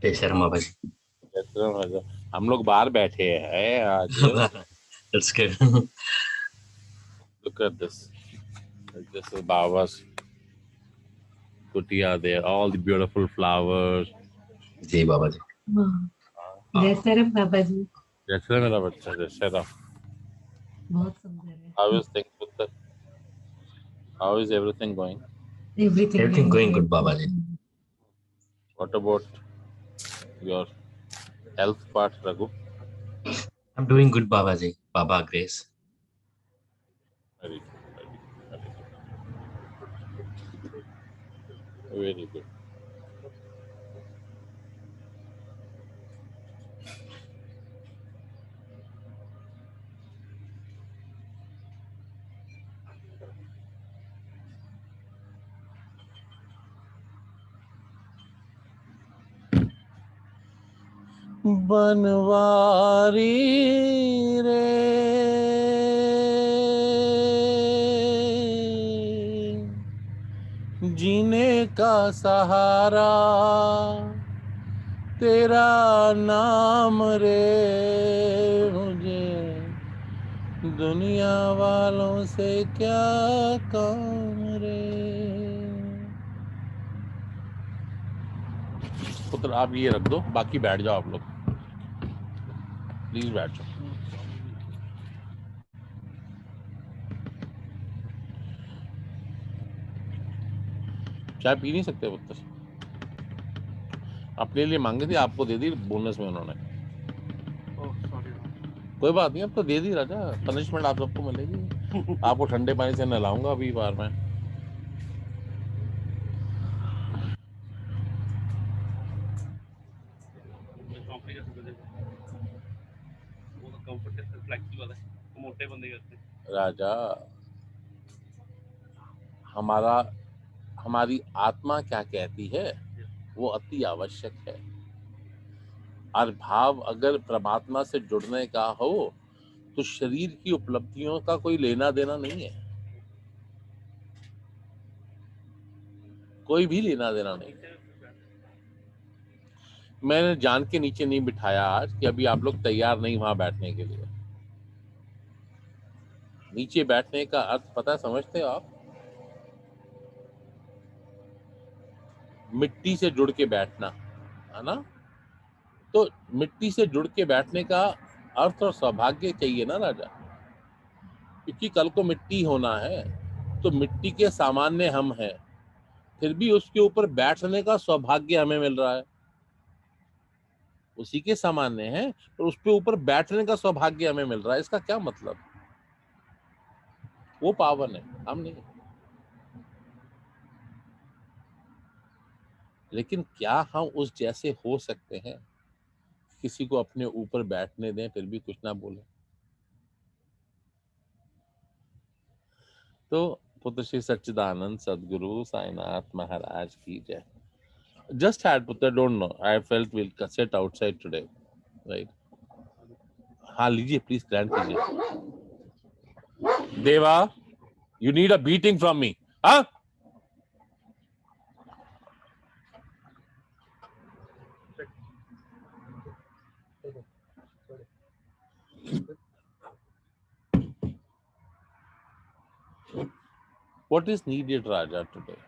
बेशर्म बाबा जी। हम लोग बाहर बैठे हैं आज। That's good. Look at this. This is Baba's kutia there. All the beautiful flowers. जी बाबा जी। वाह, जैसे रहे बाबा जी। जैसे मेरा बच्चा जैसे रहा। बहुत सुंदर है। How is things with the? How is everything going? Everything going good, Baba ji. What about your health part, Raghu? I'm doing good, Baba ji. Baba grace. Very good, very good, very good. Banwari रे जीने का सहारा तेरा नाम रे मुझे दुनिया वालों से क्या काम रे। पुत्र आप ये रख दो, बाकी बैठ जाओ आप लोग, प्लीज बैठ जाओ। चाय पी नहीं सकते पुत्र? अपने लिए मांगे थे, आपको दे दी बोनस में उन्होंने। कोई बात नहीं, अब तो दे दी राजा, पनिशमेंट आप सबको मिलेगी। आपको ठंडे पानी से नहलाऊंगा अभी बार में। राजा, हमारा हमारी आत्मा क्या कहती है वो अति आवश्यक है। और भाव अगर परमात्मा से जुड़ने का हो तो शरीर की उपलब्धियों का कोई लेना देना नहीं है, कोई भी लेना देना नहीं। मैंने जान के नीचे नहीं बिठाया आज कि अभी आप लोग तैयार नहीं वहां बैठने के लिए। नीचे बैठने का अर्थ पता समझते हो आप? मिट्टी से जुड़ के बैठना, है ना? तो मिट्टी से जुड़ के बैठने का अर्थ और सौभाग्य चाहिए ना राजा, क्योंकि कल को मिट्टी होना है। तो मिट्टी के सामान्य हम हैं, फिर भी उसके ऊपर बैठने का सौभाग्य हमें मिल रहा है। उसी के सामान्य हैं और उसके ऊपर बैठने का सौभाग्य हमें मिल रहा है। इसका क्या मतलब? वो पावन है, हम नहीं। लेकिन क्या हम उस जैसे हो सकते हैं? किसी को अपने ऊपर बैठने दें फिर भी कुछ ना बोले? तो पुत्र श्री सच्चिदानंद सदगुरु साईनाथ महाराज की जय। Just had Putra, don't know. I felt we'll sit outside today, right? हाँ लीजिए प्लीज, ग्रैंड कीजिए। देवा, you need a beating from me, huh? What is needed, Raja, today?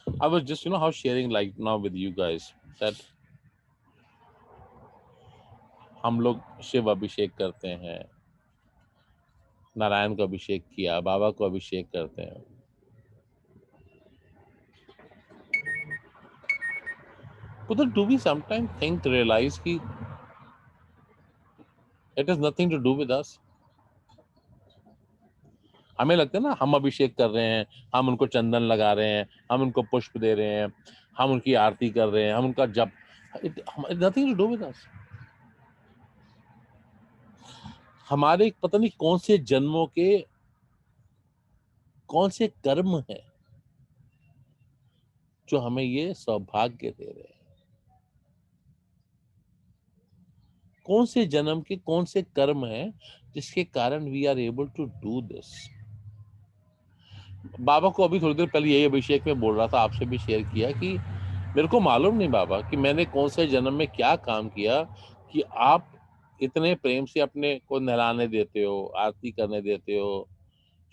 I was just, how sharing like now with you guys that हम लोग शिव अभिषेक करते हैं, नारायण को अभिषेक किया, बाबा को अभिषेक करते हैं। But do we sometimes think, realize कि it has nothing to do with us? हमें लगता है ना हम अभिषेक कर रहे हैं, हम उनको चंदन लगा रहे हैं, हम उनको पुष्प दे रहे हैं, हम उनकी आरती कर रहे हैं, हम उनका जप, nothing to do with us. हमारे पता नहीं कौन से जन्मों के कौन से कर्म है जो हमें ये सौभाग्य दे रहे हैं। कौन से जन्म के कौन से कर्म है जिसके कारण we are able to do this. बाबा को अभी थोड़ी देर पहले यही अभिषेक में बोल रहा था, आपसे भी शेयर किया कि मेरे को मालूम नहीं बाबा कि मैंने कौन से जन्म में क्या काम किया कि आप इतने प्रेम से अपने को नहलाने देते हो, आरती करने देते हो,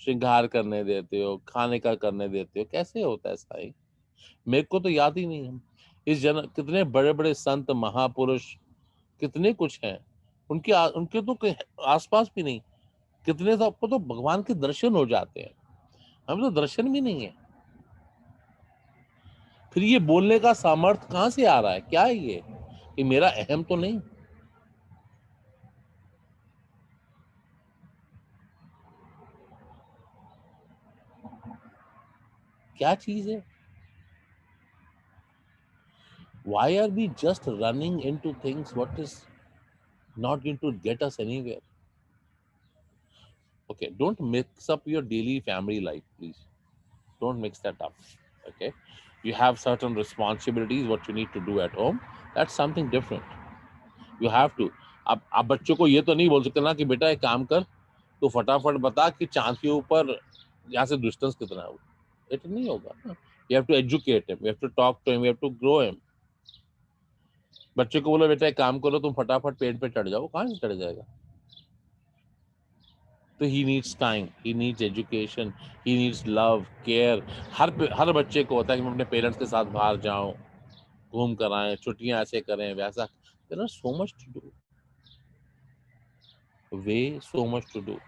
श्रृंगार करने देते हो, खाने का करने देते हो। कैसे होता है साईं? मेरे को तो याद ही नहीं है। इस जन्म कितने बड़े बड़े संत महापुरुष कितने कुछ हैं, उनके तो आसपास भी नहीं। कितने तो आपको तो भगवान के दर्शन हो जाते हैं, हमें तो दर्शन भी नहीं है। फिर ये बोलने का सामर्थ्य कहाँ से आ रहा है? क्या है ये मेरा अहम तो नहीं? क्या चीज है? Why are we just running into things what is not going to get us anywhere? Okay, don't mix up your daily family life, please. Don't mix that up. Okay, you have certain responsibilities what you need to do at home. That's something different. You have to. अब आप बच्चों को ये तो नहीं बोल सकते ना कि बेटा एक काम कर, तो फटाफट बता कि चांद के ऊपर यहाँ से डिस्टेंस कितना है। ये तो नहीं होगा ना। You have to educate him. You have to talk to him. You have to grow him. बच्चे को बोलो बेटा एक काम करो, तुम फटाफट पेड़ पे चढ़ जाओ, कहाँ से चढ़ जाएगा? तो he needs time, he needs education, he needs love, care. हर बच्चे को होता है कि मैं अपने पेरेंट्स के साथ बाहर जाऊं, घूम कर आए, छुट्टियां ऐसे करें वैसा। There are so much to do, we so much to do.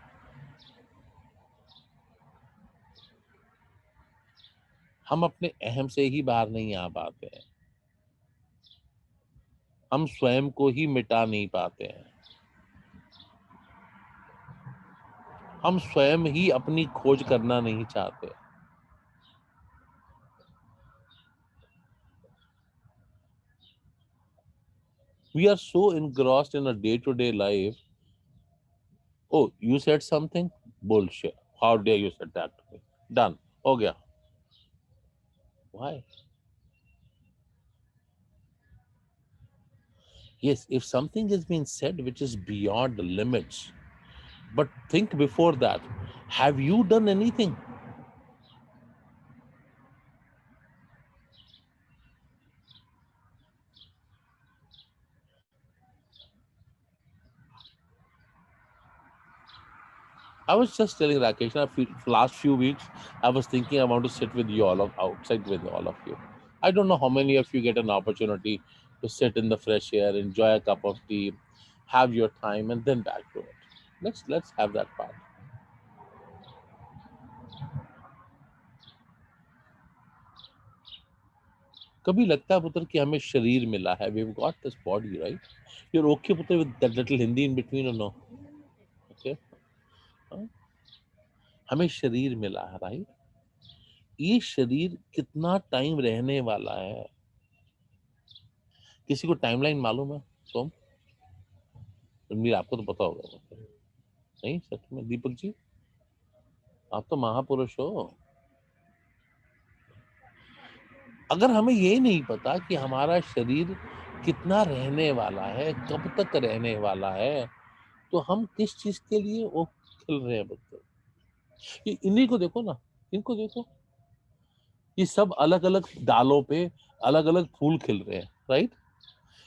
हम अपने अहम से ही बाहर नहीं आ पाते हैं, हम स्वयं को ही मिटा नहीं पाते हैं, हम स्वयं ही अपनी खोज करना नहीं चाहते। We are so engrossed in a day-to-day life. Oh, you said something? Bullshit. How dare you said that to me? Done. हो गया. Why? Yes, if something has been said which is beyond the limits, but think before that, have you done anything? I was just telling Rakesh, last few weeks, I was thinking I want to sit with you outside with all of you. I don't know how many of you get an opportunity to sit in the fresh air, enjoy a cup of tea, have your time, and then back to it. Let's have that part. कभी लगता है पुत्र कि हमें शरीर मिला है, we've got this body, right? You're okay पुत्र with that little Hindi in between or no? Okay? हाँ? हमें शरीर मिला है, राइट? ये शरीर कितना टाइम रहने वाला है? किसी को टाइमलाइन मालूम है? सोम, रणवीर, आपको तो पता होगा। नहीं सच में? दीपक जी, आप तो महापुरुष हो। अगर हमें ये नहीं पता कि हमारा शरीर कितना रहने वाला है, कब तक रहने वाला है, तो हम किस चीज के लिए वो खेल रहे हैं बच्चे? इन्हीं को देखो ना, इनको देखो, ये सब अलग अलग डालों पे अलग अलग फूल खिल रहे हैं, राइट?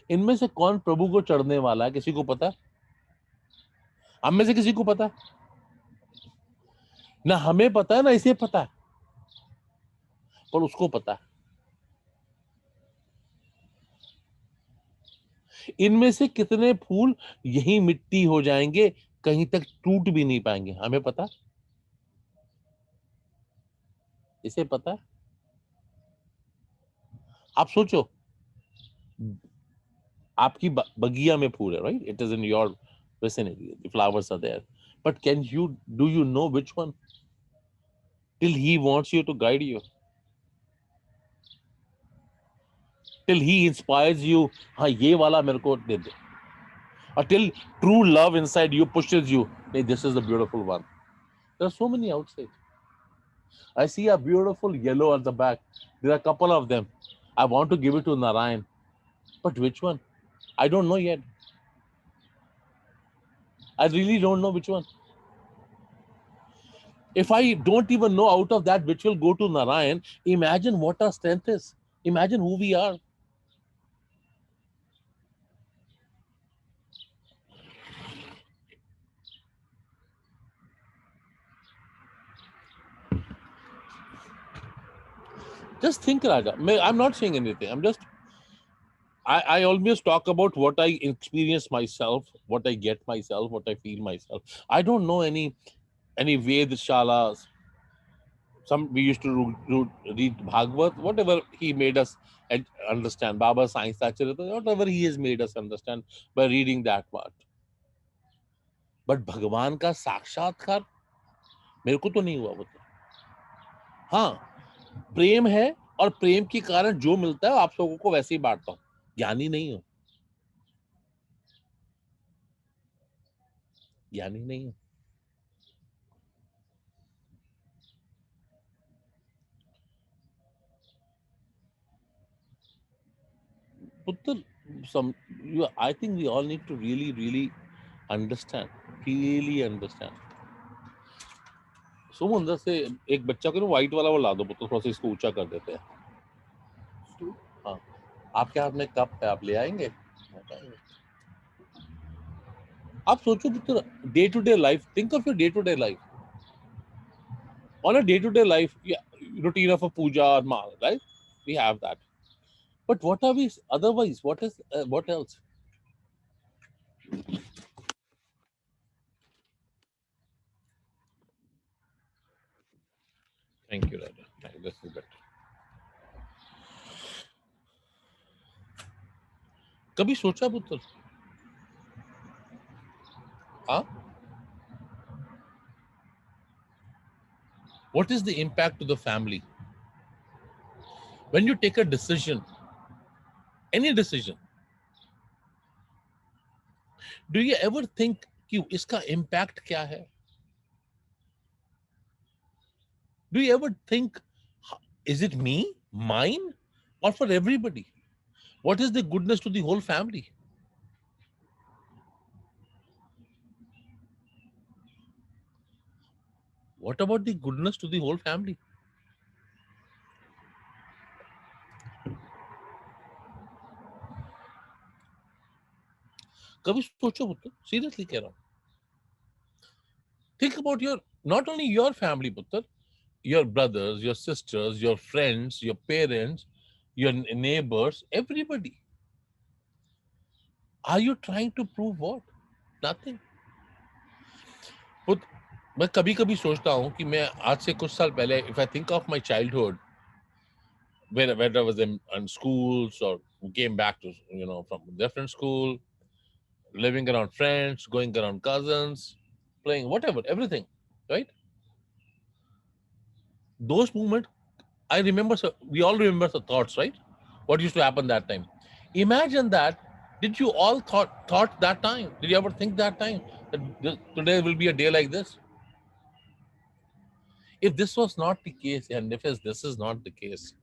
इनमें से कौन प्रभु को चढ़ने वाला है, किसी को पता? हम में से किसी को पता? ना हमें पता है ना इसे पता है, पर उसको पता है। इनमें से कितने फूल यही मिट्टी हो जाएंगे, कहीं तक टूट भी नहीं पाएंगे, हमें पता? इसे पता है? आप सोचो, आपकी बगिया में फूल है, right? It is in your vicinity, the flowers are there, but do you know which one till he wants you to guide you, till he inspires you, हाँ ये वाला मेरे को दे दे, or till true love inside you pushes you, hey, this is the beautiful one. There are so many outside. I see a beautiful yellow at the back. There are a couple of them. I want to give it to Narayan, but which one? I don't know yet. I really don't know which one. If I don't even know out of that which will go to Narayan, imagine what our strength is. Imagine who we are. Just think, Raja. I'm not saying anything. I always talk about what I experience myself, what I get myself, what I feel myself. I don't know any Ved shalas. Some we used to read Bhagavad, whatever he made us understand. Baba Science Acharita, whatever he has made us understand by reading that part. But भगवान का साक्षात्कार मेरे को तो नहीं हुआ वो। हाँ, प्रेम है और प्रेम के कारण जो मिलता है आप लोगों को वैसे ही बांटता हूँ। ज्ञानी नहीं हूँ, ज्ञानी नहीं हूँ। पुत्र, I think we all need to really understand, really understand. Sumo अंदर से एक बच्चा को ना व्हाइट वाला वो ला दो पुत्र, थोड़ा सा इसको ऊंचा कर देते हैं। हाँ, आपके हाथ में कप है, आप ले आएंगे? आप सोचो पुत्र, day to day life, think of your day to day life. On a day to day life, yeah, routine of a puja or mal, right? We have that. But what are we otherwise? What else? Thank you, Raja. This is better. कभी सोचा पुत्र? हाँ? What is the impact to the family? When you take a decision, any decision, do you ever think कि इसका impact क्या है? Do you ever think, is it me, mine, or for everybody? What is the goodness to the whole family? What about the goodness to the whole family? कभी सोचो पुत्र, seriously कह रहा हूँ. Think about not only your family, putra, your brothers, your sisters, your friends, your parents, your neighbors, everybody. Are you trying to prove what? Nothing. मैं कभी कभी सोचता हूँ कि मैं आज से कुछ साल पहले, if I think of my childhood, when I was in schools or came back to, from different school, living around friends, going around cousins, playing whatever, everything, right? Those moments, I remember, we all remember the thoughts, right? What used to happen that time. Imagine that. Did you all thought that time? Did you ever think that time that today will be a day like this? If this was not the case, and if this is not the case,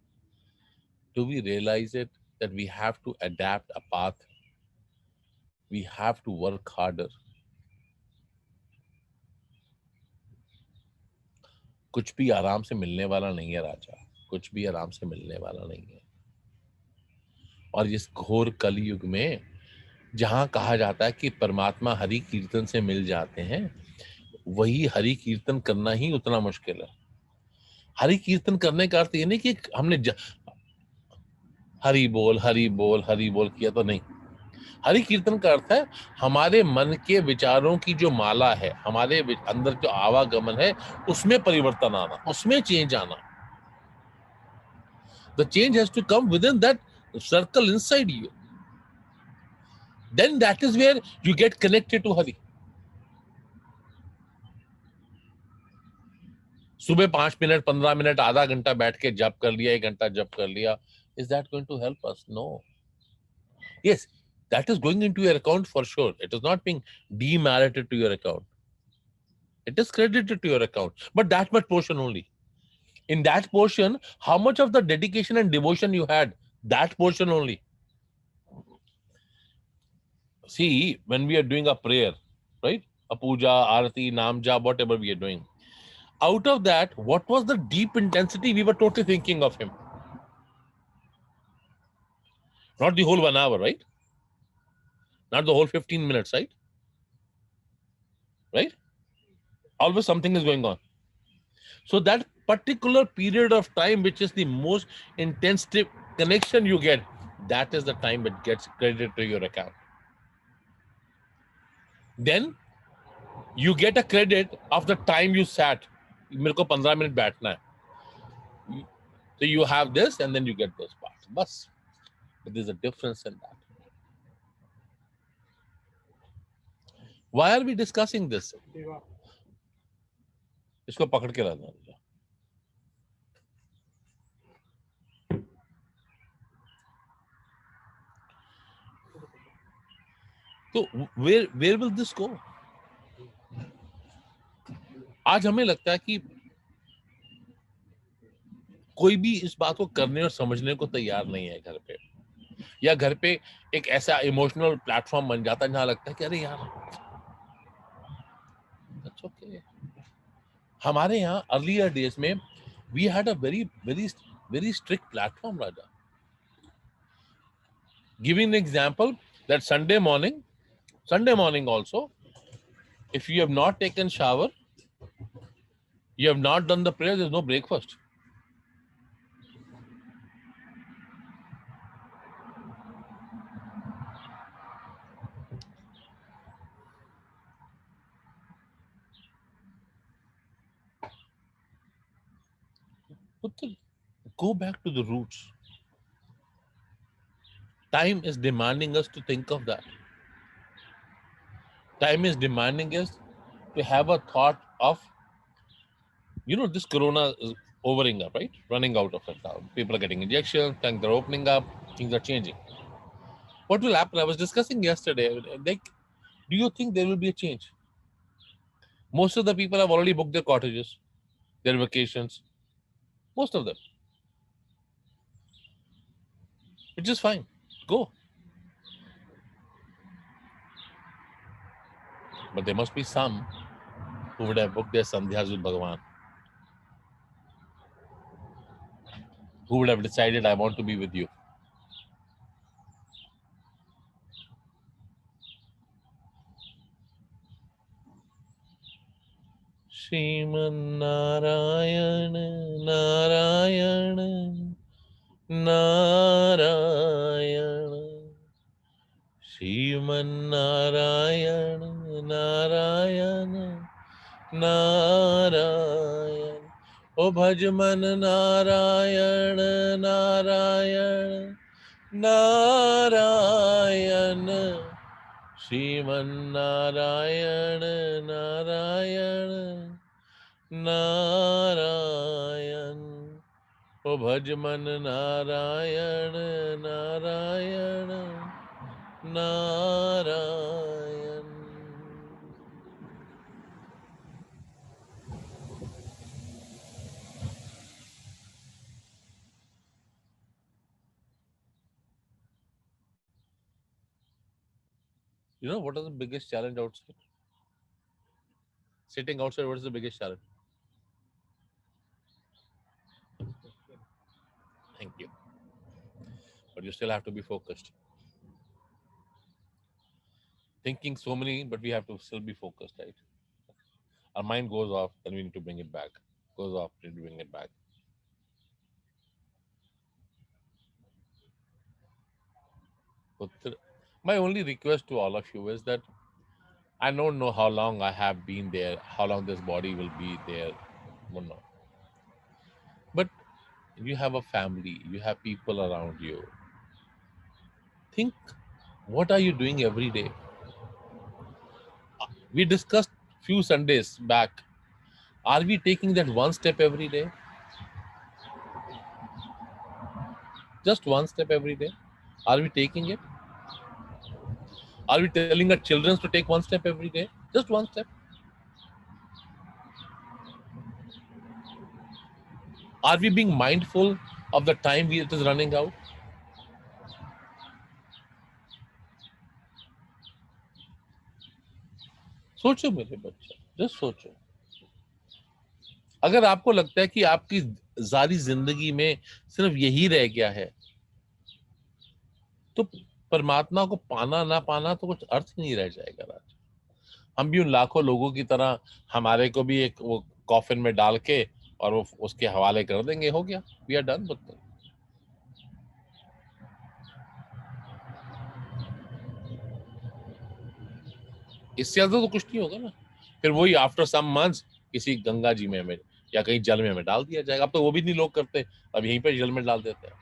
do we realize it that we have to adapt a path? We have to work harder. कुछ भी आराम से मिलने वाला नहीं है राजा, कुछ भी आराम से मिलने वाला नहीं है. और इस घोर कलयुग में जहां कहा जाता है कि परमात्मा हरि कीर्तन से मिल जाते हैं, वही हरि कीर्तन करना ही उतना मुश्किल है. हरि कीर्तन करने का अर्थ ये नहीं कि हमने हरि बोल हरि बोल हरि बोल किया तो नहीं. हरि कीर्तन का अर्थ है हमारे मन के विचारों की जो माला है, हमारे अंदर जो आवागमन है, उसमें परिवर्तन आना, उसमें चेंज आना. The change has to come within that circle inside you. Then that is where you get connected to Hari. सुबह 5 मिनट 15 मिनट आधा घंटा बैठ के जप कर लिया, 1 घंटा जप कर लिया, is that going to help us? No. Yes, that is going into your account for sure. It is not being demarcated to your account. It is credited to your account, but that much portion only. In that portion, how much of the dedication and devotion you had, that portion only. See, when we are doing a prayer, right? A puja, arati, nam jap, whatever we are doing, out of that, what was the deep intensity we were totally thinking of him? Not the whole 1 hour, right? Not the whole 15 minutes, right? Right? Always something is going on. So that particular period of time, which is the most intensive connection you get, that is the time it gets credited to your account. Then you get a credit of the time you sat. मेरे को 15 minute बैठना है. So you have this and then you get those parts. Bas. But there's a difference in that. Why are we discussing this? इसको पकड़ के रहना. तो where will this go? आज हमें लगता है कि कोई भी इस बात को करने और समझने को तैयार नहीं है घर पे, या घर पे एक ऐसा इमोशनल प्लेटफॉर्म बन जाता है जहां लगता है कि अरे यार that's okay. हमारे यहाँ अर्लियर डेज में we had a very strict platform, Raja. Giving an example, that Sunday morning also, if you have not taken shower, you have not done the prayer, there's no breakfast. Go back to the roots. Time is demanding us to think of that. Time is demanding us to have a thought of, this corona is overing up, right? Running out of it now. People are getting injections, things are opening up, things are changing. What will happen? I was discussing yesterday, like, do you think there will be a change? Most of the people have already booked their cottages, their vacations. Most of them. Which is fine. Go. But there must be some who would have booked their sandhyas with Bhagavan, who would have decided, I want to be with you. Shriman Narayan, Narayan, Narayan. Shriman Narayan, Narayan, Narayan. O Bhajman Narayan, Narayan, Narayan. Shriman Narayan, Narayan, Narayan. O Bhajman Narayan, Narayan, Narayan. You know what is the biggest challenge outside? Sitting outside, what is the biggest challenge? Thank you. But you still have to be focused. Thinking so many, but we have to still be focused, right? Our mind goes off, then we need to bring it back. Goes off, we need to bring it back. My only request to all of you is that I don't know how long I have been there, how long this body will be there. Don't know. But you have a family, you have people around you. Think, what are you doing every day? We discussed few Sundays back. Are we taking that one step every day? Just one step every day? Are we taking it? Are we telling our children to take one step every day? Just one step. Are we being mindful of the time it is running out? सोचो मेरे बच्चे, just सोचो. अगर आपको लगता है कि आपकी सारी जिंदगी में सिर्फ यही रह गया है, तो परमात्मा को पाना ना पाना तो कुछ अर्थ ही नहीं रह जाएगा राज। हम भी उन लाखों लोगों की तरह हमारे को भी एक वो कॉफिन में डाल के और वो उसके हवाले कर देंगे, हो गया, वी आर डन विद। इससे ज्यादा तो कुछ नहीं होगा ना। फिर वही आफ्टर सम मंथ्स किसी गंगा जी में हमें या कहीं जल में हमें डाल दिया जाएगा। अब तो वो भी नहीं लोग करते, अब यहीं पे जल में डाल देते हैं।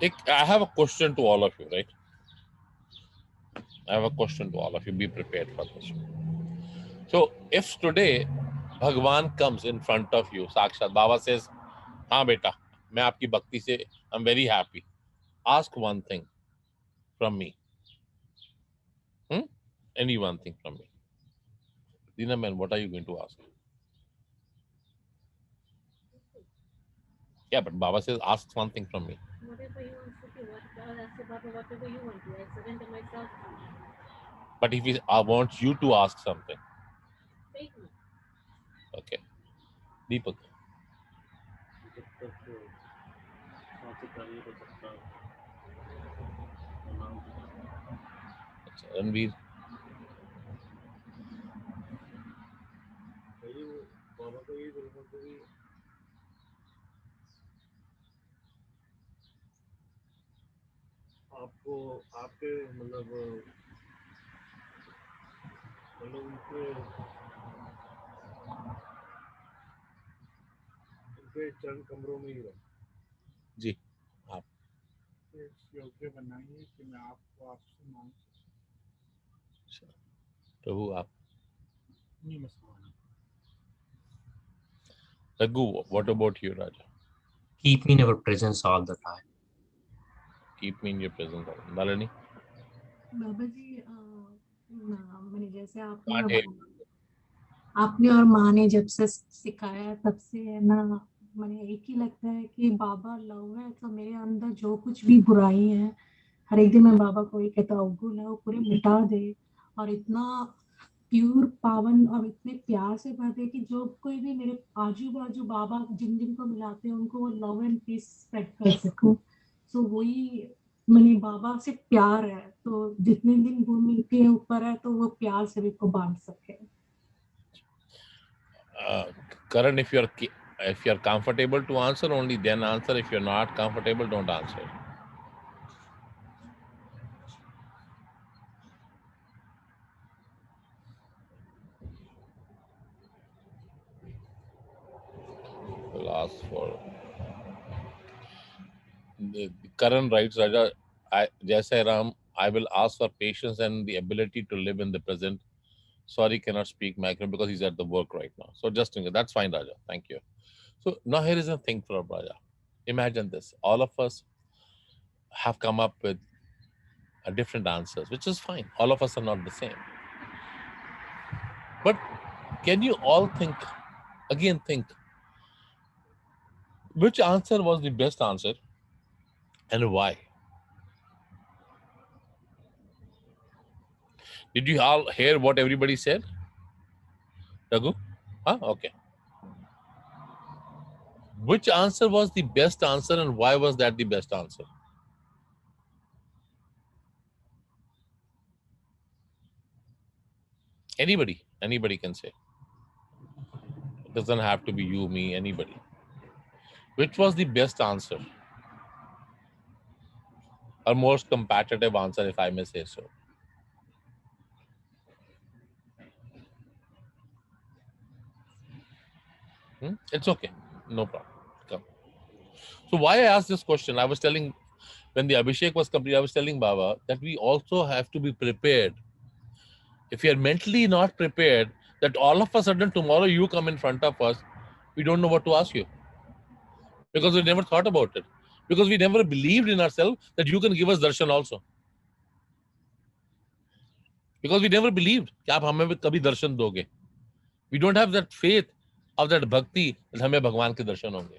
I have a question to all of you, right? I have a question to all of you. Be prepared for this. So, if today Bhagwan comes in front of you, Sakshat Baba says, "हाँ बेटा, मैं आपकी भक्ति से I'm very happy. Ask one thing from me. Any one thing from me." Dina man, what are you going to ask? Yeah, but Baba says, "Ask one thing from me." Whatever you want to do, I said, Baba, whatever you want to, I surrender myself to you. But if I want you to ask something, Take me. okay, Deepak. जब तक सांसें कार्य हो सकता है नाम Ranveer. भाई वो बाबा को ये बोलना था कि आपको आपके मतलब उनके चरण कमरों में ही रहो जी, आप इस योग्य बनाइए कि मैं आपको आपसे मांग सकूं। प्रभु आप। नहीं मैं समझा। Raghu, what about you, Raja? Keep me in your presence all the time. Keep me in your presence. Nalini? बाबा जी मैंने जैसे Can't hear you. आपने और माँ ने जब से सिखाया तब से है ना, मैंने एक ही लगता है कि बाबा लव है, तो मेरे अंदर जो कुछ भी बुराई है हर एक दिन मैं बाबा को ये कहता अवगुण है वो पूरे मिटा दे, और इतना प्यूर पावन और इतने प्यार से भर दे कि जो कोई भी मेरे आजू बाजू बाबा जिन जिन को मिलाते हैं उनको वो लव एंड पीस स्प्रेड कर सकूं। सो वही मैंने बाबा से प्यार है, तो जितने दिन भूमि के ऊपर है तो वो प्यार से भी को बांट सके। Karan, if you're comfortable to answer, only then answer. If you're not comfortable, don't answer. We'll ask for. Karan writes, Raja, Jai Sai Ram, I will ask for patience and the ability to live in the present. Sorry, cannot speak micro because he's at the work right now. So just think that's fine, Raja. Thank you. So now here is a thing for Raja. Imagine this. All of us have come up with different answers, which is fine. All of us are not the same. But can you all think, which answer was the best answer and why? Did you all hear what everybody said? Raghu? Okay. Which answer was the best answer and why was that the best answer? Anybody can say. It doesn't have to be you, me, anybody. Which was the best answer? Or most competitive answer, if I may say so? It's okay. No problem. Come. So why I asked this question, I was telling, when the Abhishek was complete, I was telling Baba that we also have to be prepared. If we are mentally not prepared, that all of a sudden tomorrow you come in front of us, we don't know what to ask you. Because we never thought about it. Because we never believed in ourselves that you can give us darshan also. Because we never believed कि आप हमें कभी दर्शन दोगे. We don't have that faith of that bhakti that हमें भगवान के दर्शन होंगे.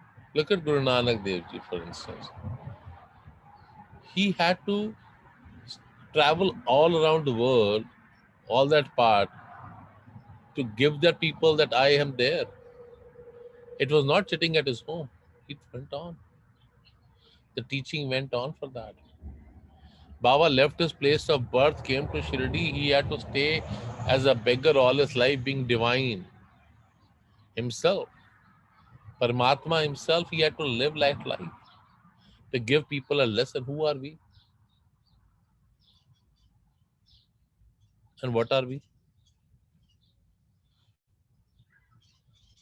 Look at Guru Nanak Dev Ji, for instance. He had to travel all around the world, all that part, to give the people that I am there. It was not sitting at his home. It went on. The teaching went on for that. Baba left his place of birth, came to Shirdi. He had to stay as a beggar all his life, being divine himself. Paramatma himself, he had to live like life to give people a lesson. Who are we? And what are we?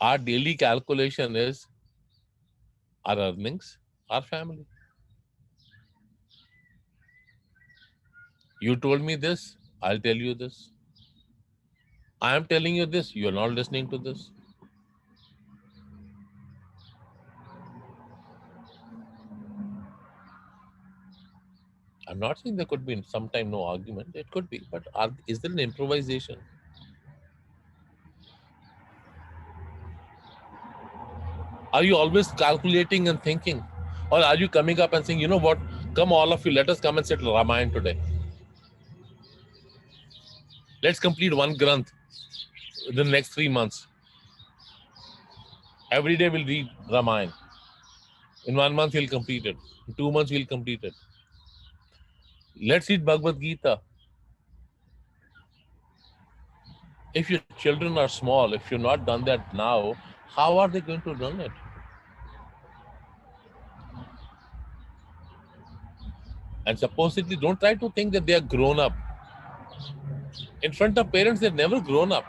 Our daily calculation is our earnings, our family. You told me this, I'll tell you this. I am telling you this, you're not listening to this. I'm not saying there could be sometime no argument. It could be, but is there an improvisation? Are you always calculating and thinking? Or are you coming up and saying, you know what, come all of you, let us come and sit Ramayana today. Let's complete one Granth in the next 3 months. Every day we'll read Ramayana. In 1 month we'll complete it. In 2 months we'll complete it. Let's read Bhagavad Gita. If your children are small, if you've not done that now, how are they going to learn it? And supposedly, don't try to think that they are grown up. In front of parents, they're never grown up.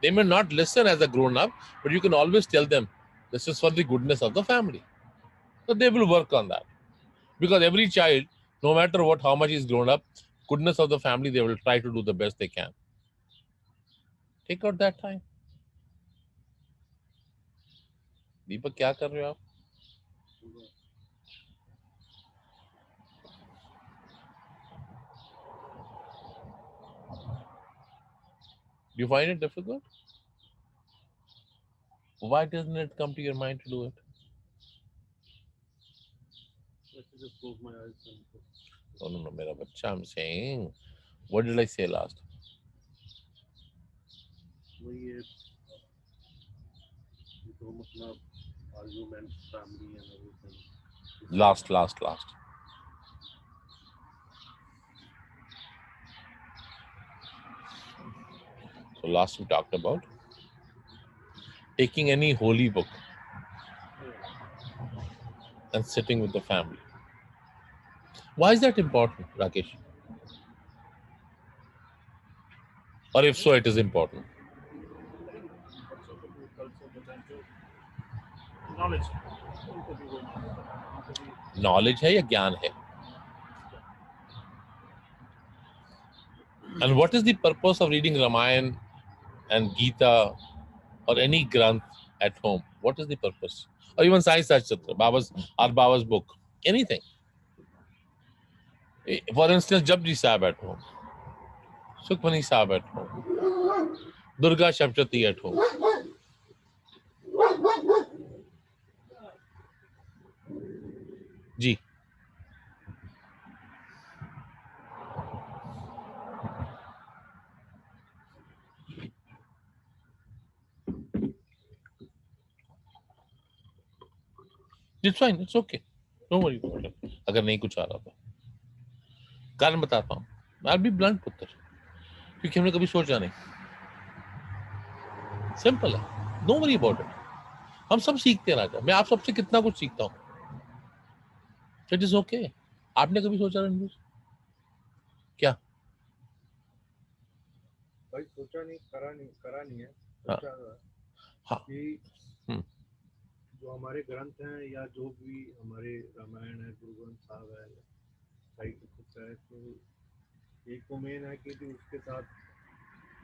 They may not listen as a grown up, but you can always tell them this is for the goodness of the family. So they will work on that. Because every child, no matter what, how much is grown up, goodness of the family, they will try to do the best they can. Take out that time. दीपक क्या कर रहे हो आप? Do you find it difficult? Why doesn't it come to your mind to do it? just close my eyes and No, मेरा बच्चा, I'm saying, what did I say last? वही है तो मतलब arguments, family and everything. Last. So last we talked about taking any holy book and sitting with the family. Why is that important, Rakesh? Or if so, it is important. Knowledge है या ज्ञान है? And what is the purpose of reading Ramayana and Gita or any Granth at home? What is the purpose? Or even Sai Satchitra, Baba's book, anything. For instance, Japji Sahib at home, Sukhmani Sahib at home, Durga Shapchati at home. Ji It's fine, it's okay. Don't worry about it. अगर नहीं कुछ आ रहा तो कारण बताता हूँ. I'll be blunt पुत्र, क्योंकि हमने कभी सोचा नहीं. सिंपल है. Don't worry about it. हम सब सीखते हैं राजा. मैं आप सबसे कितना कुछ सीखता हूँ. It is okay. आपने कभी सोचा रणवीर? क्या? भाई सोचा नहीं, करा नहीं है. हाँ. सोचा हाँ. कि जो हमारे ग्रंथ हैं या जो भी हमारे रामायण है, गुरु ग्रंथ साहब है, साहित्य पुस्तक है, तो एक तो मेन है कि उसके साथ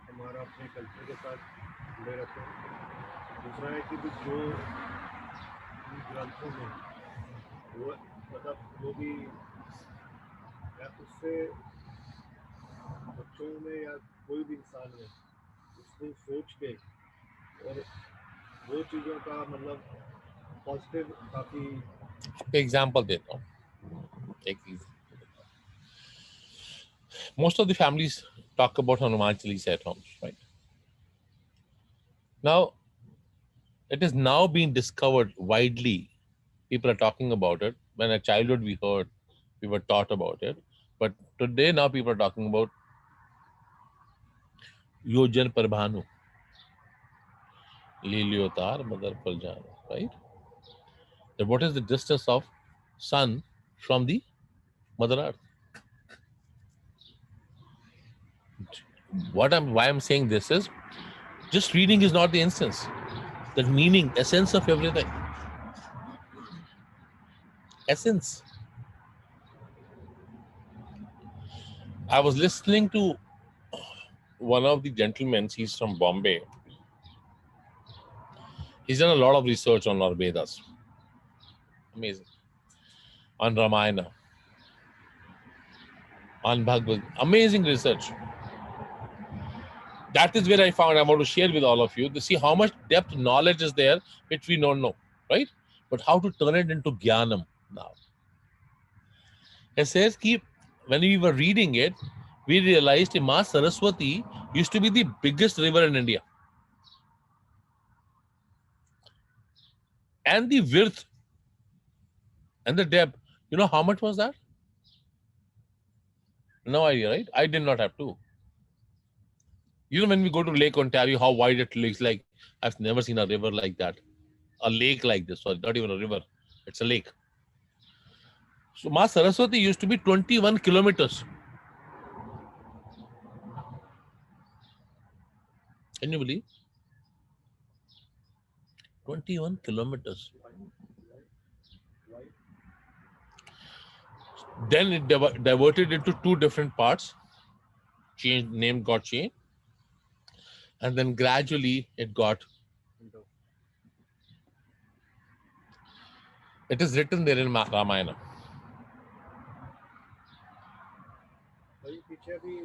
हमारा अपने कल्चर के साथ जुड़े रहते हैं. दूसरा है कि जो इन ग्रंथों में वो मतलब जो भी या उससे बच्चों में या कोई भी इंसान में उसको सोच के और वो चीज़ों का मतलब पॉजिटिव काफी आपको एग्जांपल देता हूँ. Most of the families talk about Hanuman Chalisa at home, right? Now, it is now being discovered widely. People are talking about it. When a childhood we heard, we were taught about it. But today now people are talking about Yojan Parbhanu, Liliotar, Mother Paljana, right? Then what is the distance of sun from the Mother Earth? Why I'm saying this is just reading is not the instance. The meaning, essence of everything. Essence. I was listening to one of the gentlemen, he's from Bombay. He's done a lot of research on our Vedas. Amazing. On Ramayana. On Bhagavad. Amazing research. That is where I found, I want to share with all of you to see how much depth knowledge is there, which we don't know, right? But how to turn it into Jnanam now. It says, keep, when we were reading it, we realized that Ma Saraswati used to be the biggest river in India. And the width and the depth, you know how much was that? No idea, right? I did not have to. You know, when we go to Lake Ontario, how wide it looks like. I've never seen a river like that. A lake like this, sorry, not even a river. It's a lake. So Ma Saraswati used to be 21 kilometers. Can you believe? 21 kilometers. Then it diverted into two different parts. Changed, name got changed. And then gradually it got. It is written there in Ramayana. भाई पीछे भी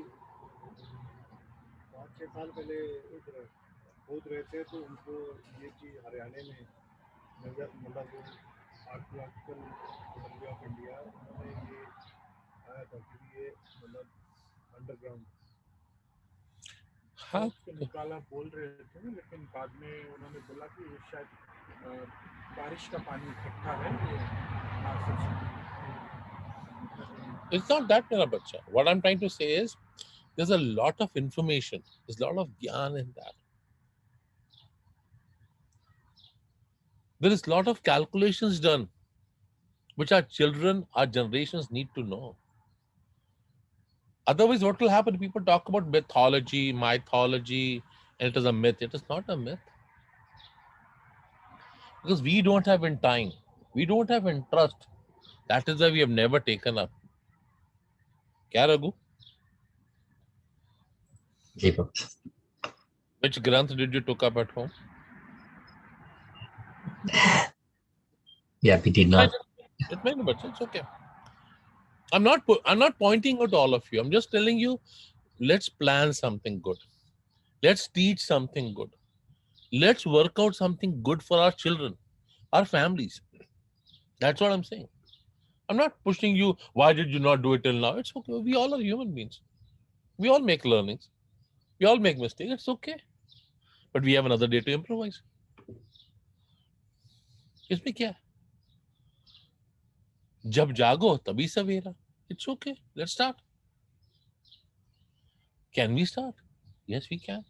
5-6 साल पहले खोद रहे थे तो उनको ये चीज हरियाणा में मतलब आर्कियोलॉजिकल सर्वे ऑफ इंडिया उन्होंने ये आया था कि ये मतलब अंडरग्राउंड हाँ उसको निकाला बोल रहे थे ना, लेकिन बाद में उन्होंने बोला कि ये शायद बारिश का पानी इकट्ठा है ये It's not that, mera bacha. What I'm trying to say is there's a lot of information. There's a lot of gyan in that. There is a lot of calculations done, which our children, our generations need to know. Otherwise, what will happen? People talk about mythology, and it is a myth. It is not a myth. Because we don't have in time. We don't have interest. That is why we have never taken up. Kya Raghu? Ji Baba. Which Granth did you took up at home? Yeah, we did not. It may be, but it's okay. I'm not pointing out all of you. I'm just telling you, let's plan something good. Let's teach something good. Let's work out something good for our children, our families. That's what I'm saying. I'm not pushing you. Why did you not do it till now? It's okay. We all are human beings. We all make learnings. We all make mistakes. It's okay. But we have another day to improvise. इसमें क्या है? जब जागो तभी सवेरा. It's okay. Let's start. Can we start? Yes, we can.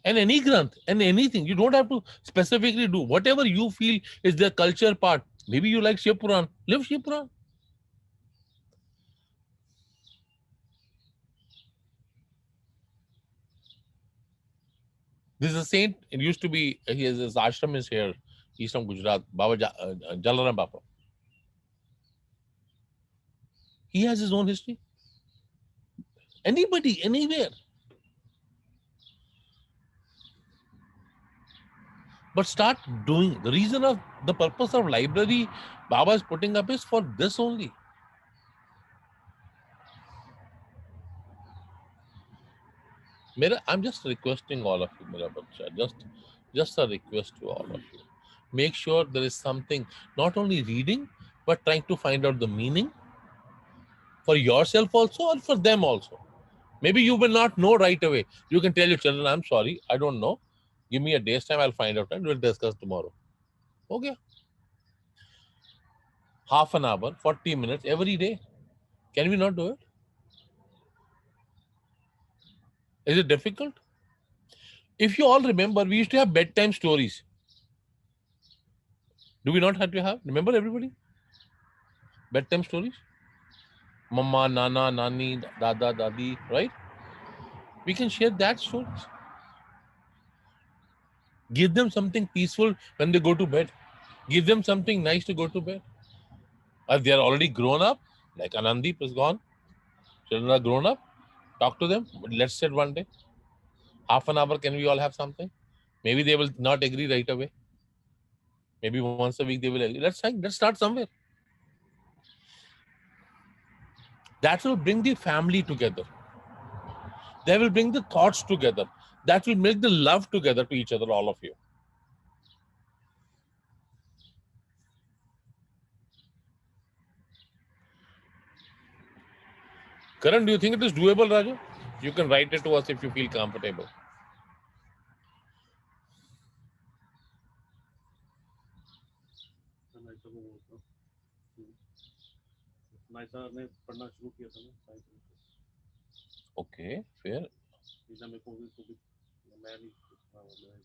And any granth and anything, you don't have to specifically do whatever you feel is the culture part. Maybe you like Shiv Puran, live Shiv Puran. This is a saint. It used to be, his ashram is here. He's from Gujarat, Baba Jalaram Baba. He has his own history. Anybody, anywhere. But start doing. The reason of the purpose of library Baba is putting up is for this only. I'm just requesting all of you, Mera Bacha. Just a request to all of you. make sure there is something, not only reading, but trying to find out the meaning for yourself also or for them also. Maybe you will not know right away. You can tell your children, I'm sorry, I don't know. Give me a day's time, I'll find out and we'll discuss tomorrow. Okay. Half an hour, 40 minutes every day. Can we not do it? Is it difficult? If you all remember, we used to have bedtime stories. Do we not have to have? Remember everybody? Bedtime stories? Mama, Nana, Nani, Dada, Dadi, right? We can share that stories. Give them something peaceful when they go to bed. Give them something nice to go to bed. If they are already grown up, like Anandeep is gone, children are grown up, talk to them. Let's sit one day. Half an hour, can we all have something? Maybe they will not agree right away. Maybe once a week they will agree. Let's start somewhere. That will bring the family together. That will bring the thoughts together. That will make the love together to each other, all of you. Karan, do you think it is doable, Raja? You can write it to us if you feel comfortable. ने पढ़ना शुरू किया था ना Okay, fair. मेरे को मैं नहीं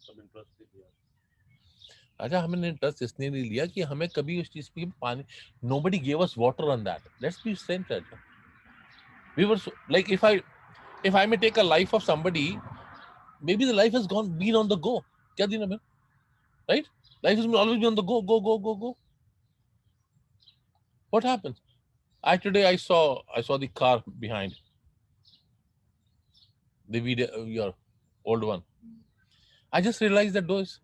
सब इंटरेस्ट दिया अच्छा, हमने इंटरेस्ट इसलिए नहीं लिया कि हमें कभी उस चीज पे पानी, nobody gave us water on that. Let's be frank, Raja. We were so, like, if I may take a life of somebody, maybe the life has been on the go. Kya dina mein? Right? Life has always been on the go, go, go, go, go. What happens? Today I saw the car behind the video, your old one. I just realized that those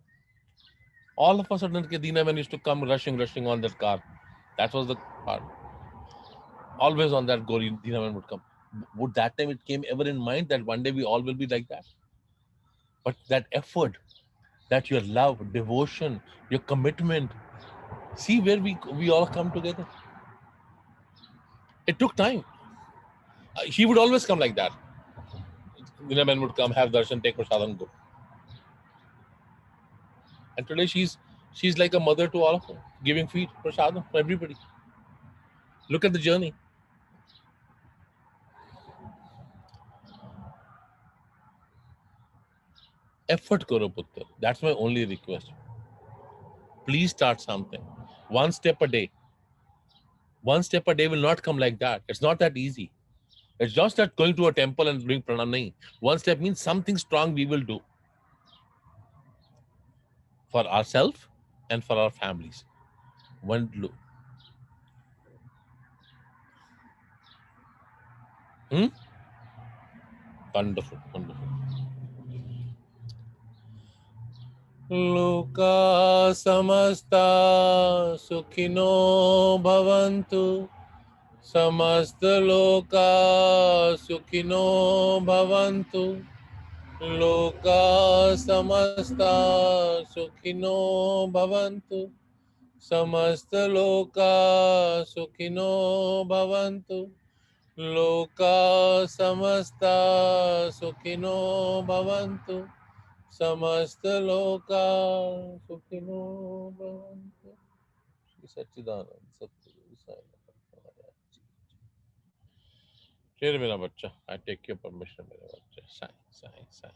all of a sudden Dina man used to come rushing on that car. That was the part. Always on that go, Dina man would come. Would that time it came ever in mind that one day we all will be like that? But that effort, that your love, devotion, your commitment, see where we all come together. It took time. He would always come like that. Dina man would come, have darshan, take prasadam, go. And today she's like a mother to all of them, giving feed, prasadam for everybody. Look at the journey. Effort karo putter. That's my only request. Please start something. One step a day. One step a day will not come like that. It's not that easy. It's just that going to a temple and doing pranam. Nahi. One step means something strong we will do for ourselves and for our families. One do. Wonderful, wonderful. Loka samasta sukhino bhavantu. Samasta loka sukhino bhavantu. Loka samasta sukhino bhavantu. Samasta loka sukhino bhavantu. Loka samasta sukhino bhavantu. Samasta loka sukhino bhavantu. Shri Satchidanand Satguru Sai Baba. Share मेरा बच्चा. I take your permission मेरा बच्चा. Sai.